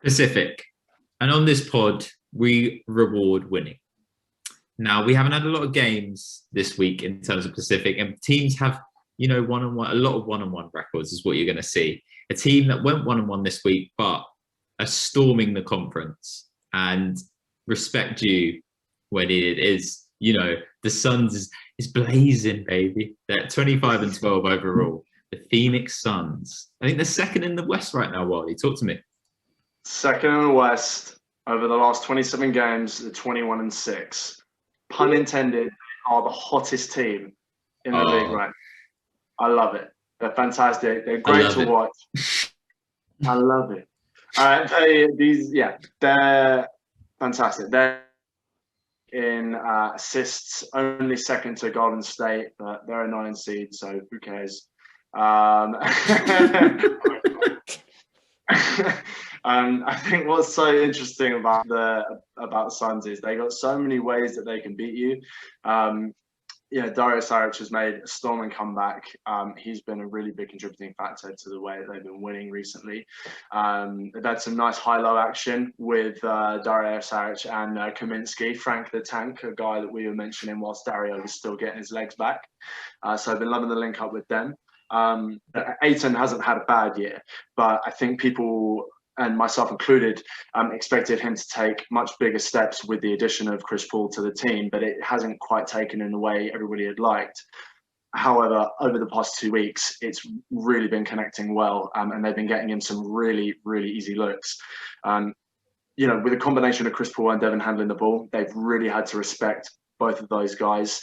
Pacific. And on this pod, we reward winning. Now, we haven't had a lot of games this week in terms of Pacific, and teams have, one-on-one, a lot of one-on-one records is what you're going to see. A team that went one-on-one this week, but are storming the conference. And respect you when it is, the Suns is blazing, baby. They're 25 and 12 overall. The Phoenix Suns. I think they're second in the West right now, Wally. Talk to me. Second in the West over the last 27 games, they're 21 and 6. Pun intended, are the hottest team in the league right now. I love it. They're fantastic. They're great to watch. I love it. They're fantastic. They're in assists, only second to Golden State, but they're a 9 seed, so who cares? I think what's so interesting about the Suns is they got so many ways that they can beat you. Dario Saric has made a storming comeback. He's been a really big contributing factor to the way that they've been winning recently. They've had some nice high-low action with Dario Saric and Kaminsky, Frank the Tank, a guy that we were mentioning whilst Dario was still getting his legs back. So I've been loving the link up with them. Ayton hasn't had a bad year, but I think people, and myself included, expected him to take much bigger steps with the addition of Chris Paul to the team, but it hasn't quite taken in the way everybody had liked. However, over the past 2 weeks, it's really been connecting well, and they've been getting him some really, really easy looks. With a combination of Chris Paul and Devin handling the ball, they've really had to respect both of those guys.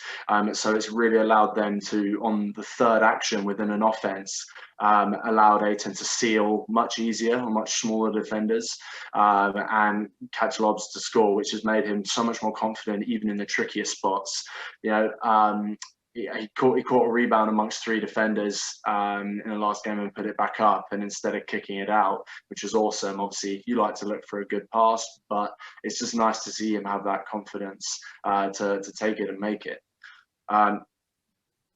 So it's really allowed them to, on the third action within an offense, allowed Ayton to seal much easier on much smaller defenders and catch lobs to score, which has made him so much more confident even in the trickier spots. He caught a rebound amongst 3 defenders in the last game and put it back up, and instead of kicking it out, which was awesome. Obviously, you like to look for a good pass, but it's just nice to see him have that confidence to take it and make it. The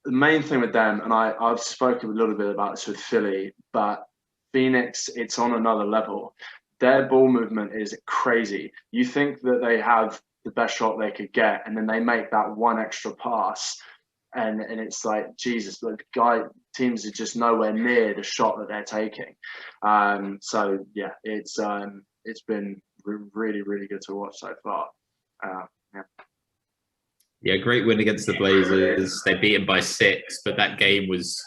main thing with them, and I've spoken a little bit about this with Philly, but Phoenix, it's on another level. Their ball movement is crazy. You think that they have the best shot they could get, and then they make that one extra pass. And it's like, Jesus, teams are just nowhere near the shot that they're taking. It's been really, really good to watch so far. Great win against the Blazers. They beat them by 6, but that game was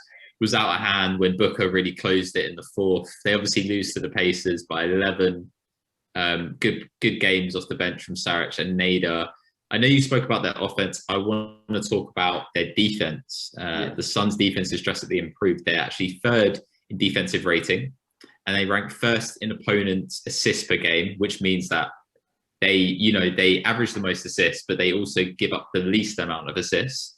out of hand when Booker really closed it in the 4th. They obviously lose to the Pacers by 11. Good games off the bench from Saric and Nader. I know you spoke about their offense. I want to talk about their defense. The Suns' defense is drastically improved. They're actually 3rd in defensive rating, and they rank 1st in opponents' assists per game, which means that they average the most assists, but they also give up the least amount of assists.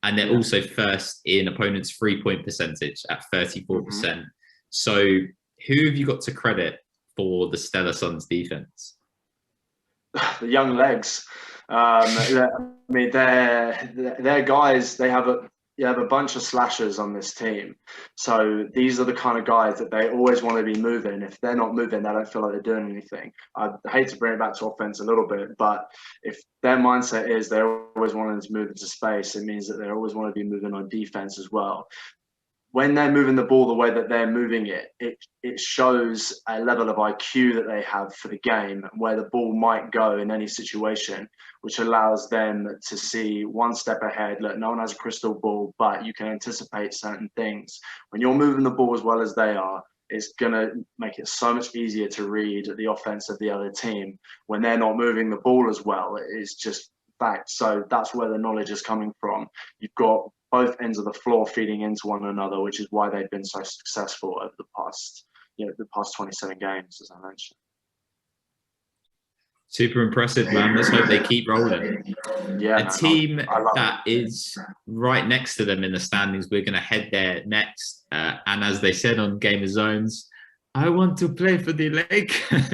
And they're also 1st in opponents' 3-point percentage at 34%. Mm-hmm. So who have you got to credit for the stellar Suns defense? The young legs. They're guys. They have a bunch of slashers on this team. So these are the kind of guys that they always want to be moving. If they're not moving, they don't feel like they're doing anything. I hate to bring it back to offense a little bit, but if their mindset is they're always wanting to move into space, it means that they always want to be moving on defense as well. When they're moving the ball the way that they're moving it, it shows a level of IQ that they have for the game, where the ball might go in any situation, which allows them to see one step ahead. Look, no one has a crystal ball, but you can anticipate certain things. When you're moving the ball as well as they are, it's going to make it so much easier to read the offense of the other team. When they're not moving the ball as well, it's just fact. So that's where the knowledge is coming from. You've got both ends of the floor feeding into one another, which is why they've been so successful over the past 27 games, as I mentioned. Super impressive, man. Let's hope they keep rolling. Yeah, a team that is right next to them in the standings. We're going to head there next. And as they said on Game of Zones, I want to play for the Lakers.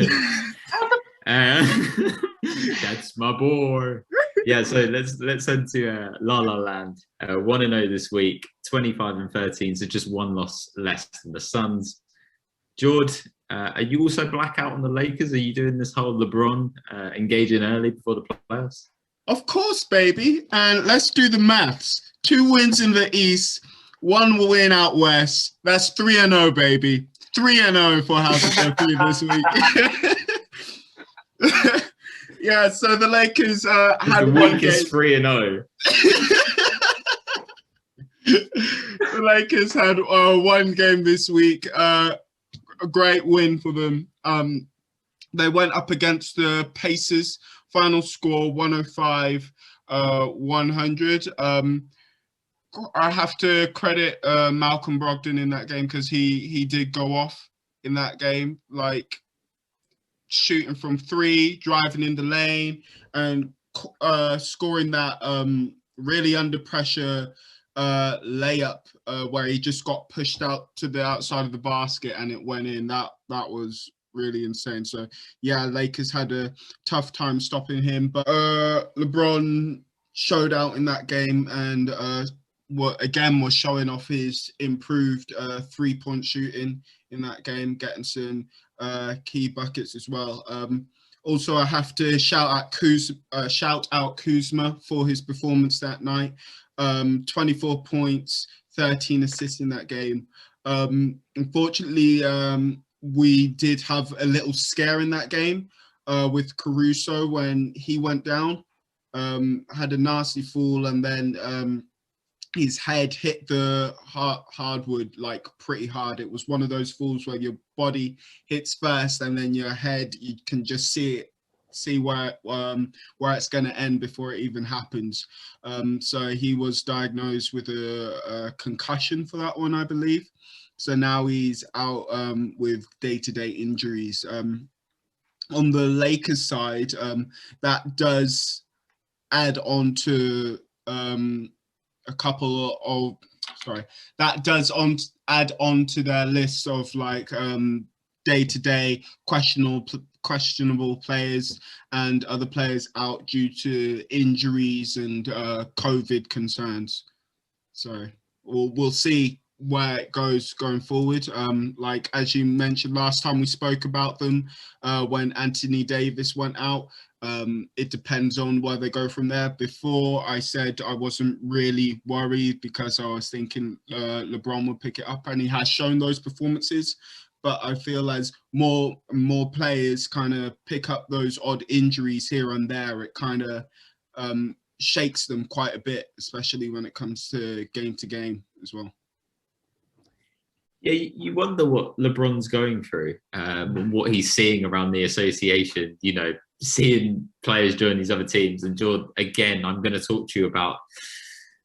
That's my boy. Yeah, so let's head to La La Land. 1-0 this week, 25 and 13, so just one loss less than the Suns. Jord, Are you also blackout on the Lakers? Are you doing this whole LeBron engaging early before the playoffs? Of course, baby. And let's do the maths. 2 wins in the East, 1 win out West. That's 3-0, baby. 3-0 for House of Sophie this week. Yeah, so the Lakers had the one week is game. 3-0. The Lakers had one game this week. A great win for them. They went up against the Pacers. Final score 105-100. I have to credit Malcolm Brogdon in that game because he did go off in that game, like shooting from 3, driving in the lane, and scoring that really under pressure layup where he just got pushed out to the outside of the basket and it went in. That was really insane. So yeah, Lakers had a tough time stopping him, but LeBron showed out in that game and was showing off his improved 3-point shooting in that game, getting some key buckets as well. Also, I have to shout out Kuzma for his performance that night. 24 points, 13 assists in that game. Unfortunately, we did have a little scare in that game with Caruso when he went down. Had a nasty fall, and then his head hit the hardwood like pretty hard. It was one of those falls where your body hits first, and then your head, you can just see where it's going to end before it even happens. So he was diagnosed with a concussion for that one, I believe. So now he's out with day-to-day injuries. On the Lakers side, that does add on to add on to their list of like day-to-day questionable players and other players out due to injuries and COVID concerns. So we'll see where it goes going forward. Like as you mentioned last time we spoke about them, when Anthony Davis went out, it depends on where they go from there. Before I said I wasn't really worried because I was thinking LeBron would pick it up, and he has shown those performances. But I feel as more players kind of pick up those odd injuries here and there, it kind of shakes them quite a bit, especially when it comes to game as well. Yeah, you wonder what LeBron's going through, and what he's seeing around the association, you know, seeing players join these other teams. And Jordan, again, I'm going to talk to you about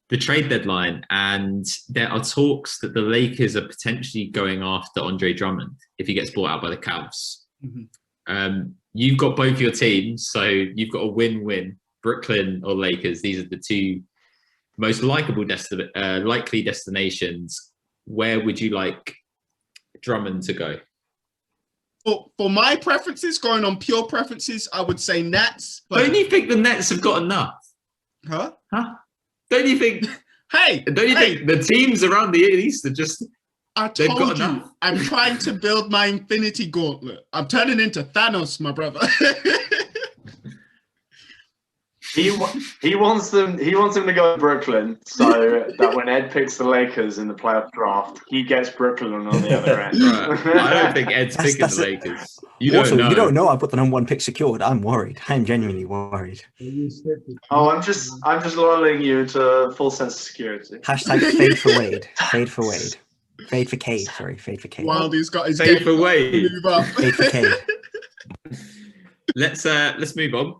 the trade deadline, and there are talks that the Lakers are potentially going after Andre Drummond if he gets bought out by the Cavs. Mm-hmm. You've got both your teams, so you've got a win-win, Brooklyn or Lakers. These are the two most likely destinations. Where would you like Drummond to go? For my preferences, going on pure preferences, I would say Nets. But don't you think the Nets have got enough? Huh? Don't you think? Think the teams around the East are just? I told you, enough? I'm trying to build my Infinity Gauntlet. I'm turning into Thanos, my brother. He wants them to go to Brooklyn so that when Ed picks the Lakers in the playoff draft, he gets Brooklyn on the other end. Right. I don't think Ed's picking the Lakers. You don't know. I've got the #1 pick secured. I'm worried. I'm genuinely worried. Oh, I'm just lulling you into full sense of security. Hashtag fade for Wade. Fade for Wade. Fade for Cade. Sorry, fade for Cade. Wildy's got his fade for Wade. Move up. Fade for Cade. Let's move on.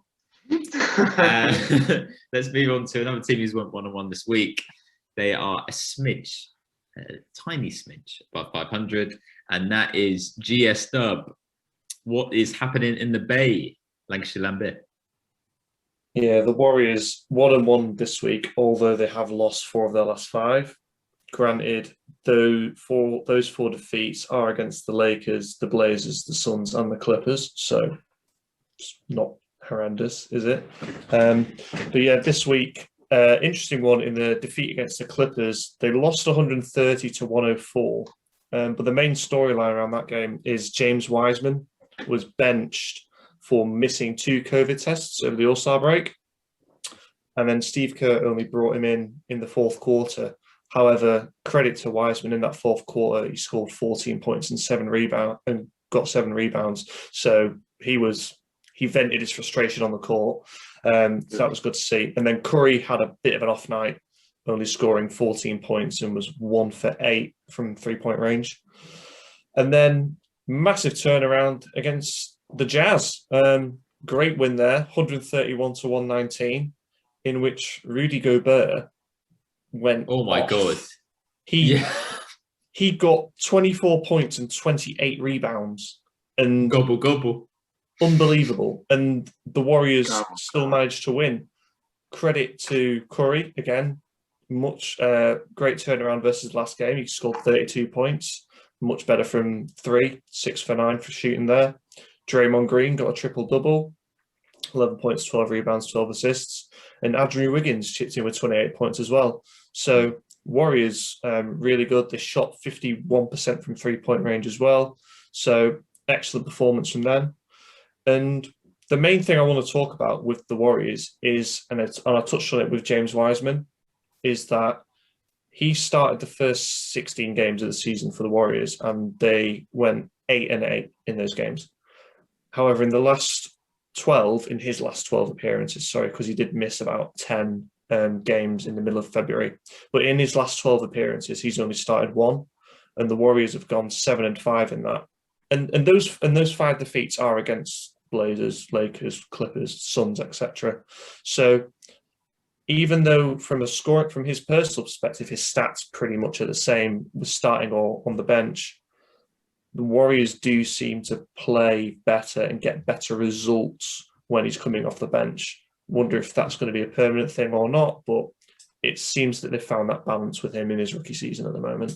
Let's move on to another team who's went 1-1 this week. They are a tiny smidge above 500, and that is GS Dub. What is happening in the Bay, Lancashire Lambert? Yeah, the Warriors 1-1 this week, although they have lost 4 of their last 5. Granted, those 4 defeats are against the Lakers, the Blazers, the Suns, and the Clippers, so it's not horrendous, is it? But yeah, this week, interesting one in the defeat against the Clippers. They lost 130-104, But the main storyline around that game is James Wiseman was benched for missing 2 COVID tests over the All-Star break. And then Steve Kerr only brought him in the fourth quarter. However, credit to Wiseman, in that fourth quarter, he scored 14 points and got 7 rebounds. So he vented his frustration on the court. So that was good to see. And then Curry had a bit of an off night, only scoring 14 points and was 1 for 8 from 3-point range. And then massive turnaround against the Jazz. Great win there, 131-119, in which Rudy Gobert went Oh my off. God. He got 24 points and 28 rebounds. And Gobble. unbelievable. And the Warriors still managed to win. Credit to Curry again. Great turnaround versus last game. He scored 32 points, much better from 3, 6 for 9 for shooting there. Draymond Green got a triple-double, 11 points, 12 rebounds, 12 assists. And Andrew Wiggins chipped in with 28 points as well. So Warriors, really good. They shot 51% from 3-point range as well. So excellent performance from them. And the main thing I want to talk about with the Warriors is, and I touched on it with James Wiseman, is that he started the first 16 games of the season for the Warriors and they went 8-8 in those games. However, in his last 12 appearances, because he did miss about 10 games in the middle of February, but in his last 12 appearances, he's only started 1, and the Warriors have gone 7-5 in that. And those 5 defeats are against Blazers, Lakers, Clippers, Suns, etc. So even though from his personal perspective, his stats pretty much are the same with starting or on the bench, the Warriors do seem to play better and get better results when he's coming off the bench. Wonder if that's going to be a permanent thing or not, but it seems that they found that balance with him in his rookie season at the moment.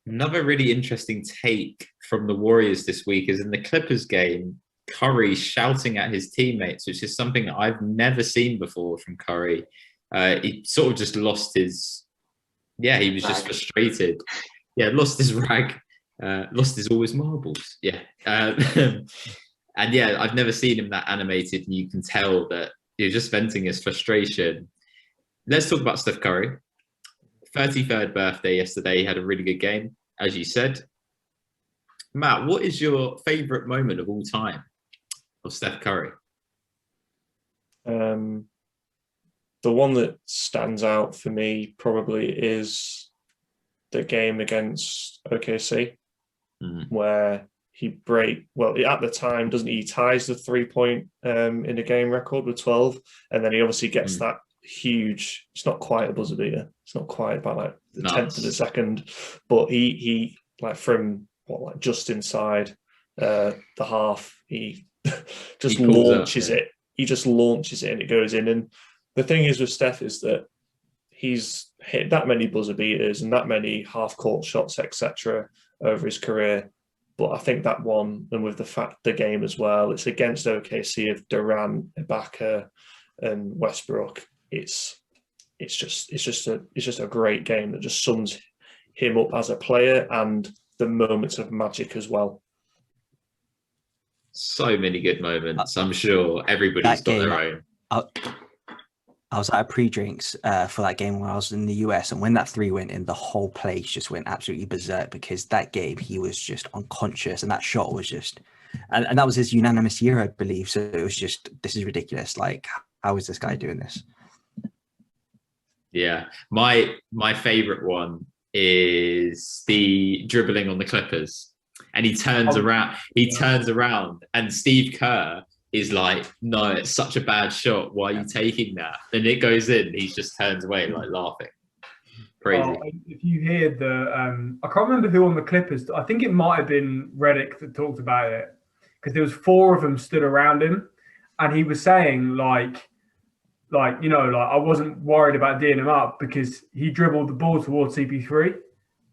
Another really interesting take from the Warriors this week is in the Clippers game, Curry shouting at his teammates, which is something that I've never seen before from Curry. He sort of just lost his, he was just frustrated. Yeah, lost his rag, lost all his marbles. Yeah. And I've never seen him that animated, and you can tell that he was just venting his frustration. Let's talk about Steph Curry. 33rd birthday yesterday. He had a really good game, as you said. Matt, what is your favourite moment of all time of Steph Curry? The one that stands out for me probably is the game against OKC, where at the time, doesn't he ties the 3-point in the game record with 12, and then he obviously gets that huge, it's not quite a buzzer beater, it's not quite by like the 10th of a second, but he like from just inside the half, he just launches it. He just launches it and it goes in. And the thing is with Steph is that he's hit that many buzzer beaters and that many half-court shots, etc., over his career. But I think that one, and with the game as well, it's against OKC of Durant, Ibaka, and Westbrook. It's just a great game that just sums him up as a player and the moments of magic as well. So many good moments. I'm sure everybody's got their own. I was at pre-drinks for that game when I was in the US, and when that 3 went in, the whole place just went absolutely berserk, because that game he was just unconscious, and that shot was just, and that was his unanimous year, I believe. So it was just, this is ridiculous. Like, how is this guy doing this? Yeah, my favorite one is the dribbling on the Clippers, and he turns around, and Steve Kerr is like, no, it's such a bad shot. Why are you taking that? Then it goes in. He just turns away, like laughing. Crazy. If you hear I can't remember who on the Clippers. I think it might have been Redick that talked about it, because there was 4 of them stood around him, and he was saying I wasn't worried about D'ing him up because he dribbled the ball towards CP3,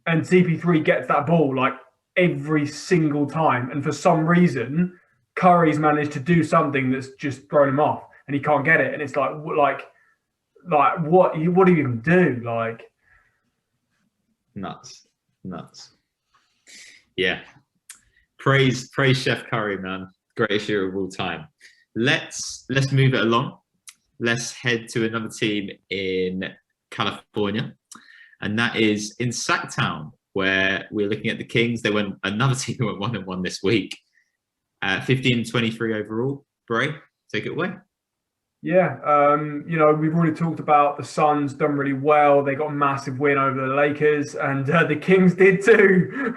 and CP3 gets that ball like every single time, and for some reason Curry's managed to do something that's just thrown him off, and he can't get it. And it's like what do you even do? Like, nuts. Nuts. Yeah. Praise Chef Curry, man. Greatest year of all time. Let's move it along. Let's head to another team in California, and that is in Sacktown, where we're looking at the Kings. They went another team who went 1-1 this week. 15-23 overall. Bray, take it away. Yeah, we've already talked about the Suns done really well. They got a massive win over the Lakers, and the Kings did too.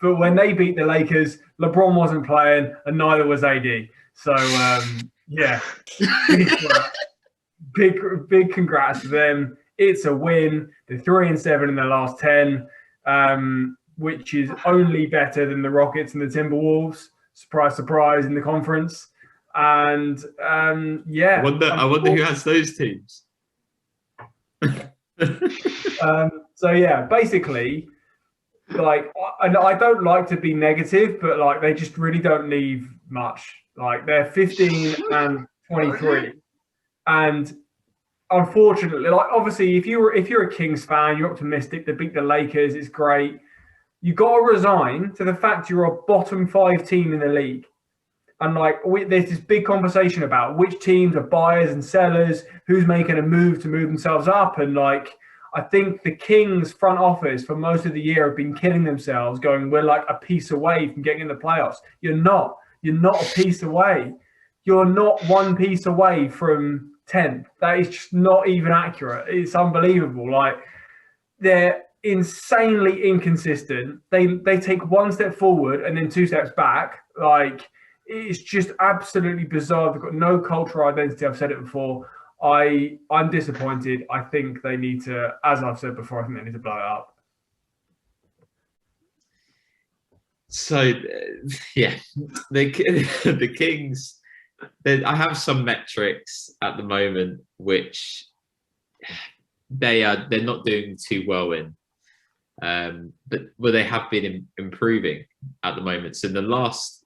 But when they beat the Lakers, LeBron wasn't playing, and neither was AD. So, yeah, big congrats to them. It's a win. They're 3-7 in their last 10, which is only better than the Rockets and the Timberwolves. Surprise, surprise, in the conference. And yeah, I wonder who has those teams. So yeah, basically, like, I don't like to be negative, but like they just really don't leave much. Like they're 15-23, and unfortunately, like obviously, if you're a Kings fan, you're optimistic. They beat the Lakers, it's great. You got to resign to the fact you're a bottom 5 team in the league. And like there's this big conversation about which teams are buyers and sellers, who's making a move to move themselves up. And like, I think the Kings front office for most of the year have been killing themselves, going, we're like a piece away from getting in the playoffs. You're not a piece away. You're not 1 piece away from 10th. That is just not even accurate. It's unbelievable. Like, they're insanely inconsistent. They take 1 step forward and then 2 steps back. Like, it's just absolutely bizarre. They've got no cultural identity. I've said it before. I'm disappointed. I think they need to, as I've said before, I think they need to blow it up. So, yeah, the Kings, I have some metrics at the moment which they're not doing too well in. But they have been improving at the moment. So in the last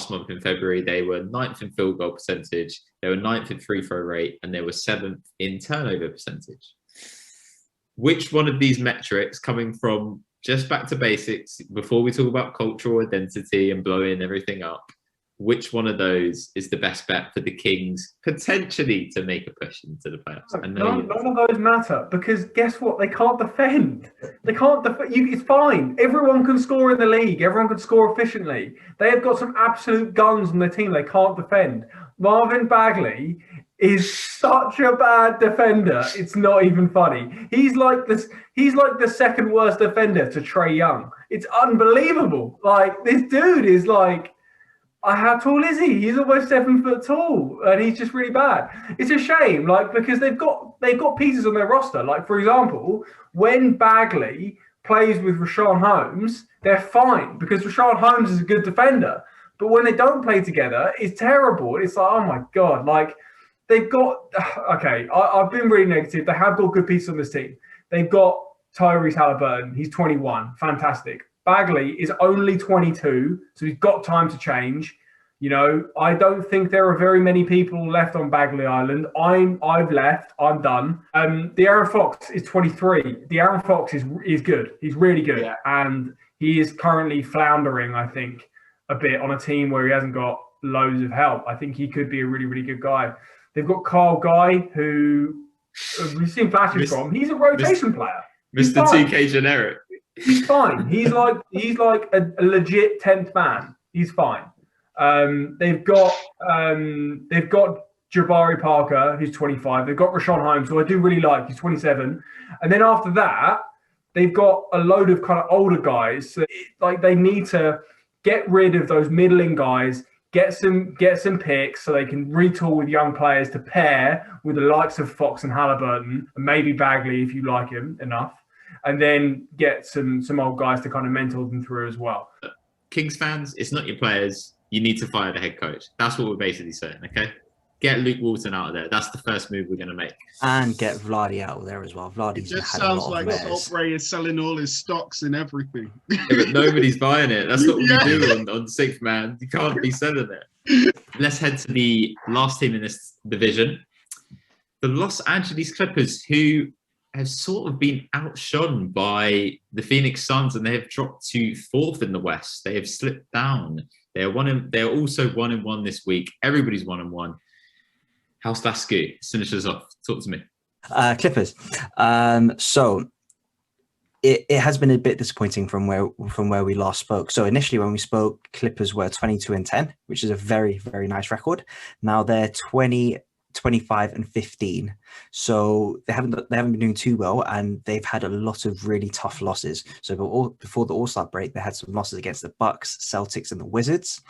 month in February, they were 9th in field goal percentage, they were 9th in free throw rate, and they were 7th in turnover percentage. Which one of these metrics, coming from just back to basics, before we talk about cultural identity and blowing everything up, which one of those is the best bet for the Kings potentially to make a push into the playoffs? None of those matter, because guess what? They can't defend. They can't defend. It's fine. Everyone can score in the league. Everyone can score efficiently. They have got some absolute guns on their team. They can't defend. Marvin Bagley is such a bad defender. It's not even funny. He's like this. He's like the second worst defender to Trae Young. It's unbelievable. Like, this dude is like, how tall is he? He's almost 7 foot tall, and he's just really bad. It's a shame, like, because they've got pieces on their roster. Like, for example, when Bagley plays with Rashawn Holmes, they're fine because Rashawn Holmes is a good defender. But when they don't play together, it's terrible. It's like, oh my God, like, they've got, okay, I've been really negative. They have got good pieces on this team. They've got Tyrese Halliburton. He's 21. Fantastic. Bagley is only 22, so he's got time to change. You know, I don't think there are very many people left on Bagley Island. I've left. I'm done. De'Aaron Fox is 23. De'Aaron Fox is good. He's really good. Yeah. And he is currently floundering, I think, a bit on a team where he hasn't got loads of help. I think he could be a really, really good guy. They've got Kyle Guy, who we've seen flashes from. He's a rotation player. Mr. TK generic. He's fine. He's like a legit 10th man. He's fine. They've got Jabari Parker, who's 25. They've got Rashawn Holmes, who I do really like. He's 27. And then after that, they've got a load of kind of older guys. So like, they need to get rid of those middling guys, get some picks so they can retool with young players to pair with the likes of Fox and Halliburton, and maybe Bagley if you like him enough. And then get some old guys to kind of mentor them through as well. Kings fans, it's not your players. You need to fire the head coach. That's what we're basically saying, okay? Get Luke Walton out of there. That's the first move we're going to make. And get Vladi out of there as well. Vladi's it just sounds like Opry is selling all his stocks and everything. Yeah, but nobody's buying it. That's not what we do on Sixth Man. You can't be selling it. Let's head to the last team in this division. The Los Angeles Clippers, who have sort of been outshone by the Phoenix Suns, and they have dropped to 4th in the West. They have slipped down. They're also 1-1 this week. Everybody's 1-1. How's Vasco? Finish us off. Talk to me. Clippers. So it has been a bit disappointing from where we last spoke. So initially when we spoke, Clippers were 22-10, which is a very, very nice record. Now they're 20, 25 and 15. So they haven't been doing too well, and they've had a lot of really tough losses. So before the All-Star break, they had some losses against the Bucks, Celtics and the Wizards,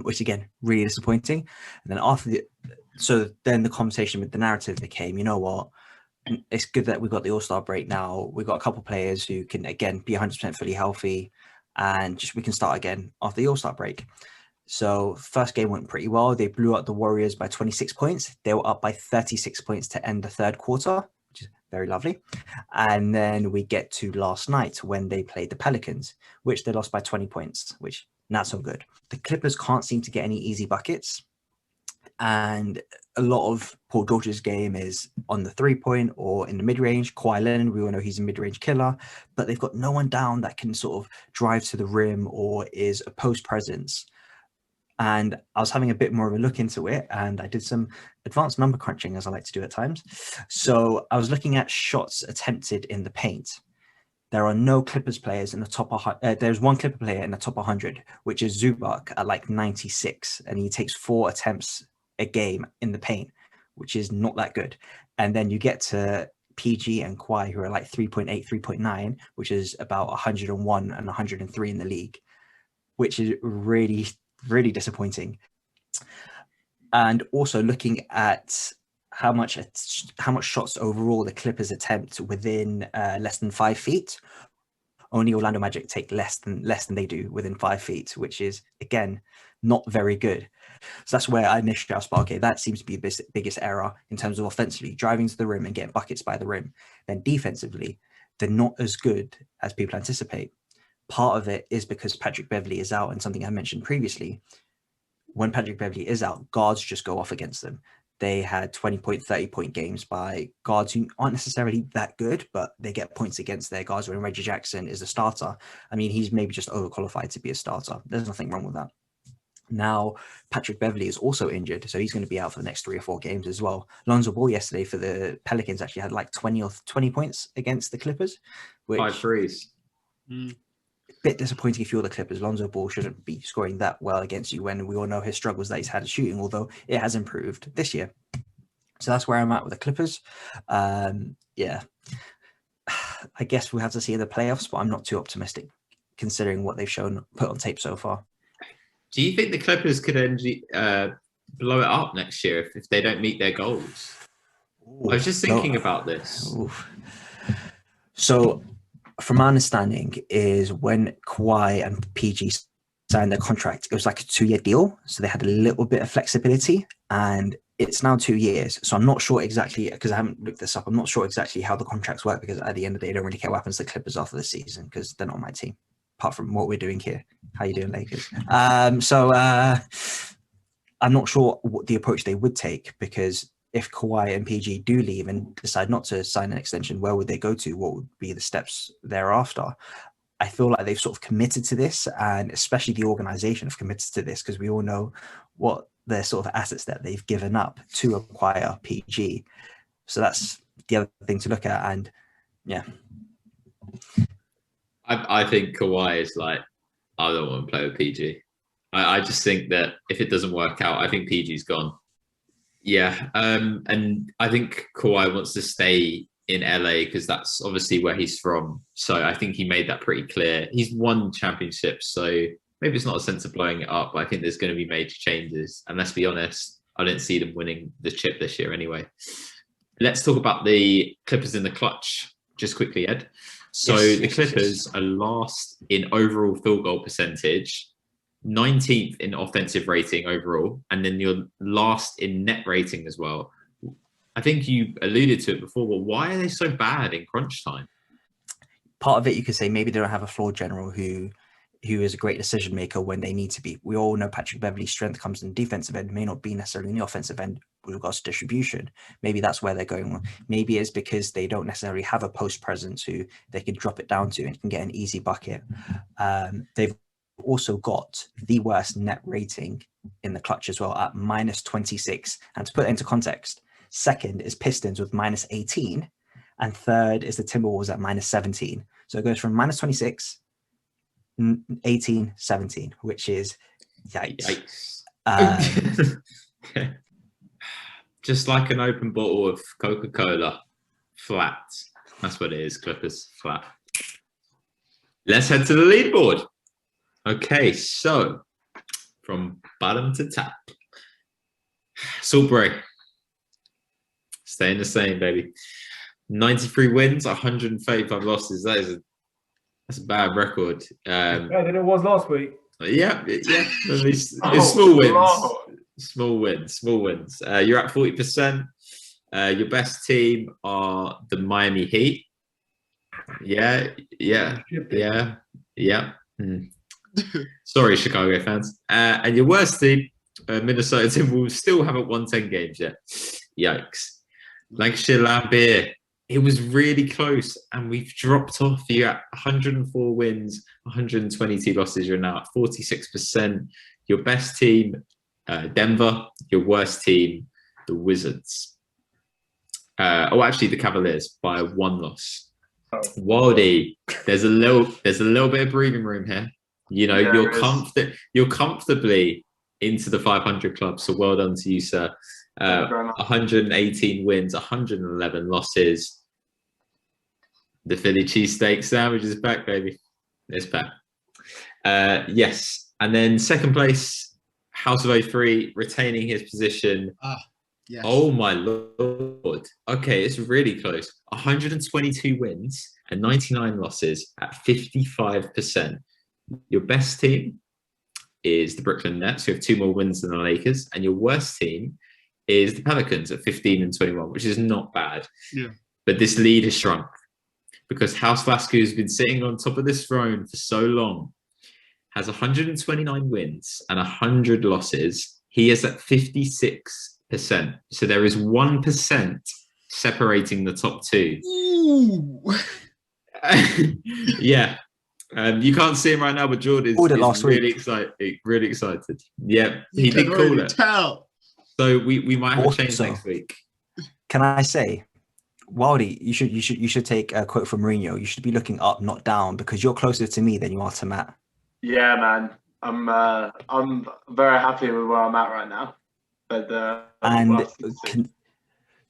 which again, really disappointing. And then then the conversation with the narrative became, you know what? It's good that we've got the All-Star break now. We've got a couple of players who can, again, be 100% fully healthy, and we can start again after the All-Star break. So first game went pretty well. They blew out the Warriors by 26 points. They were up by 36 points to end the third quarter, which is very lovely. And then we get to last night when they played the Pelicans, which they lost by 20 points, which not so good. The Clippers can't seem to get any easy buckets. And a lot of Paul George's game is on the 3-point or in the mid-range. Kawhi Leonard, we all know he's a mid-range killer, but they've got no one down that can sort of drive to the rim or is a post presence. And I was having a bit more of a look into it, and I did some advanced number crunching, as I like to do at times. So I was looking at shots attempted in the paint. There are no Clippers players in the top. There's one Clipper player in the top 100, which is Zubac at like 96, and he takes 4 attempts a game in the paint, which is not that good. And then you get to PG and Kawhi, who are like 3.8, 3.9, which is about 101 and 103 in the league, which is really, really disappointing. And also looking at how much shots overall the Clippers attempt within less than 5 feet. Only Orlando Magic take less than they do within 5 feet, which is again not very good. So that's where I initially asked, okay, that seems to be the biggest error in terms of offensively driving to the rim and getting buckets by the rim. Then defensively, they're not as good as people anticipate. Part of it is because Patrick Beverley is out, and something I mentioned previously, when Patrick Beverley is out, guards just go off against them. They had 20-point, 30-point games by guards who aren't necessarily that good, but they get points against their guards when Reggie Jackson is a starter. I mean, he's maybe just overqualified to be a starter. There's nothing wrong with that. Now, Patrick Beverley is also injured, so he's going to be out for the next 3 or 4 games as well. Lonzo Ball yesterday for the Pelicans actually had like 20 points against the Clippers. Which 5 threes. Bit disappointing if you're the Clippers. Lonzo Ball shouldn't be scoring that well against you when we all know his struggles that he's had shooting, although it has improved this year. So that's where I'm at with the Clippers. Yeah, I guess we'll have to see in the playoffs, but I'm not too optimistic considering what they've put on tape so far. Do you think the Clippers could blow it up next year if they don't meet their goals? Ooh, I was just thinking about this. Ooh. So, from my understanding, is when Kawhi and PG signed their contract, it was like a 2-year deal. So they had a little bit of flexibility, and it's now 2 years. So I'm not sure exactly, because I haven't looked this up, I'm not sure exactly how the contracts work, because at the end of the day, I don't really care what happens to the Clippers after the season, because they're not my team, apart from what we're doing here. How you doing, Lakers? So I'm not sure what the approach they would take, because if Kawhi and PG do leave and decide not to sign an extension, where would they go to? What would be the steps thereafter? I feel like they've sort of committed to this, and especially the organization have committed to this, because we all know what the sort of assets that they've given up to acquire PG. So that's the other thing to look at. And yeah. I think Kawhi is like, I don't want to play with PG. I just think that if it doesn't work out, I think PG's gone. Yeah, and I think Kawhi wants to stay in LA because that's obviously where he's from. So I think he made that pretty clear. He's won championships, so maybe it's not a sense of blowing it up, but I think there's going to be major changes. And let's be honest, I didn't see them winning the chip this year anyway. Let's talk about the Clippers in the clutch just quickly, Ed. So the Clippers are last in overall field goal percentage, 19th in offensive rating overall, and then you're last in net rating as well. I think you alluded to it before, but why are they so bad in crunch time? Part of it, you could say maybe they don't have a floor general who who is a great decision maker when they need to be. We all know Patrick Beverley's strength comes in the defensive end, may not be necessarily in the offensive end with regards to distribution. Maybe that's where they're going. Maybe it's because they don't necessarily have a post presence who they can drop it down to and can get an easy bucket. They've also got the worst net rating in the clutch as well at -26. And to put it into context, second is Pistons with -18, and third is the Timberwolves at -17. So it goes from -26, 18, 17, which is yikes. Just like an open bottle of Coca-Cola, flat. That's what it is, Clippers, flat. Let's head to the leaderboard. Okay, so from bottom to top, Salisbury staying the same, baby. 93 wins, 135 losses. That's a bad record. Better than it was last week. Yeah. At least it's small wins. Small wins. You're at 40%. Your best team are the Miami Heat. Yeah. Sorry, Chicago fans. And your worst team, Minnesota Timberwolves, still haven't won 10 games yet. Yikes. Lancashire Lambeer. It was really close, and we've dropped off. You're at 104 wins, 122 losses. You're now at 46%. Your best team, Denver. Your worst team, the Wizards. Actually, the Cavaliers by 1 loss. Wildy, there's a little bit of breathing room here. You know, you're comfortably into the 500 club. So well done to you, sir. 118 wins, 111 losses. The Philly cheesesteak sandwich is back, baby. It's back. Yes. And then second place, House of 03, retaining his position. Yes. Oh my Lord. Okay, it's really close. 122 wins and 99 losses at 55%. Your best team is the Brooklyn Nets, who have 2 more wins than the Lakers. And your worst team is the Pelicans at 15 and 21, which is not bad. Yeah. But this lead has shrunk because House Lasky, who's been sitting on top of this throne for so long, has 129 wins and 100 losses. He is at 56%. So there is 1% separating the top 2. Ooh. Yeah. You can't see him right now, but Jordan is really excited. Yeah, he did call it. Tell. So we might have a change next week. Can I say, Wildy, you should take a quote from Mourinho. You should be looking up, not down, because you're closer to me than you are to Matt. Yeah, man. I'm very happy with where I'm at right now. But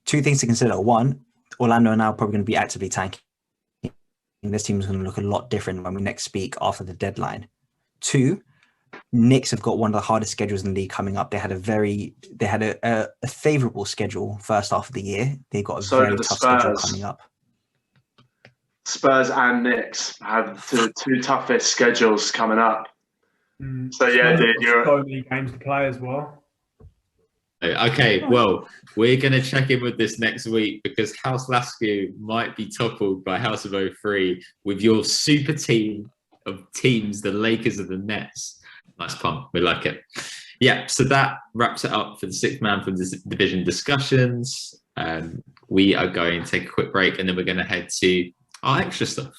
two things to consider. One, Orlando are now probably going to be actively tanking. This team is going to look a lot different when we next speak after the deadline. 2, Knicks have got one of the hardest schedules in the league coming up. They had a favorable schedule first half of the year. They've got a very tough schedule coming up. Spurs and Knicks have the 2 toughest schedules coming up. So yeah, dude, you're so many games to play as well. Okay, well, we're going to check in with this next week because House Lasky might be toppled by House of 03 with your super team of teams, the Lakers and the Nets. Nice pun. We like it. Yeah, so that wraps it up for the 6th man from the division discussions. We are going to take a quick break and then we're going to head to our extra stuff.